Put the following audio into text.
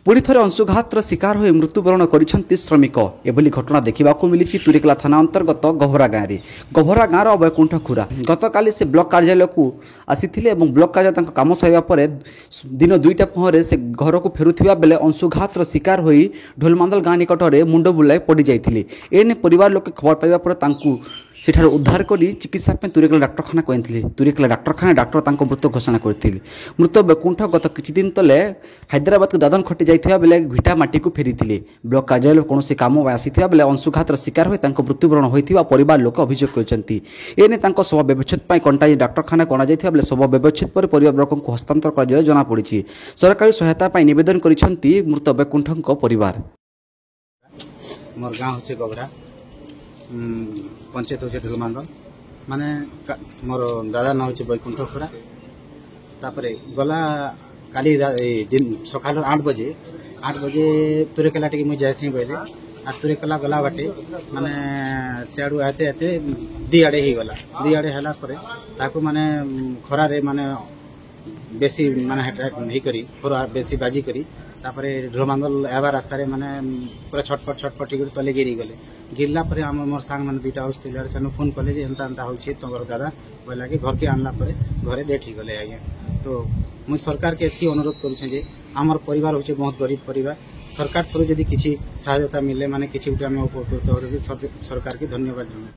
पुणी थे अंशुघातर शिकार हो मृत्युवरण कर श्रमिक एभली घटना देखा मिली तुरेकेला थाना अंतर्गत गभरा गाँव में गभरा गाँव वैकुंठ खुरा गतकाली से ब्लॉक कार्यालय को आसी ब्लॉक कार्यालय काम सर दिन 2टा पहरे से घर को फेरुवा बेले अंशुघातर शिकार हो ढोलमांदल गाँ निकट में मुंड बुलाई पड़ जाते एने परिवार लोक खबर पाइबा सेठार उद्धार कर चिकित्सा तुरेकेला डाक्तखाना कहते तुरेकेला डाक्तखाना डाक्तर मृत घोषणा करते मृत वैकुंठ गत किछि दिन तले हैदराबाद को दादन खटी जाइथिबा बेले भिटा माटी को फेरी ब्लॉक कार्यालय कौन काम आसीथिबा बेले अंशुघातर शिकार हो मृत्युवरण होइथिबा परिवार लोक अभियोग करछंती एने शव व्यवच्छेद कंटाई डाक्तखाना कणा जाइथिबा बेले शव व्यवच्छेद पर परिवार लोक को हस्तांतर कर जना पड़ी सरकारी सहायता निवेदन करिसेंती मृत वैकुंठक परिवार। मोर गाँव होचे गभरा पंचायत होचे ढोलमांदल माने मोर दादा ना होचे वैकुंठ खुरा तापरे गला काली दिन सकाल 8 बजे तुरेकेला टी मुझे जाइसी बोले आ तुरेकेला गला बाटे माने सियाड़ू आते आते दी आड़े ही गला दी आड़े हला परे ताको माने खरा रे माने बेसी माने ही करी खरा बेसी बाजी करी तापरे ढोलमांदल एबा रास्ता रे माने पूरा छटपट ही तले गिरी गले गिरला परे हम मोर सांग माने 2टा होस्तिल से फोन कले जे एंता होछि तोर दादा बोला कि घर के आनला परे घरे डेथ ही गले आगे तो मुझे सरकार के एति अनुरोध करूँ जे आमर परिवार होचे बहुत गरीब परिवार सरकार थ्रू जदि किसी सहायता मिले माने किसी गुटे आम उपकृत हो सरकार के धन्यवाद।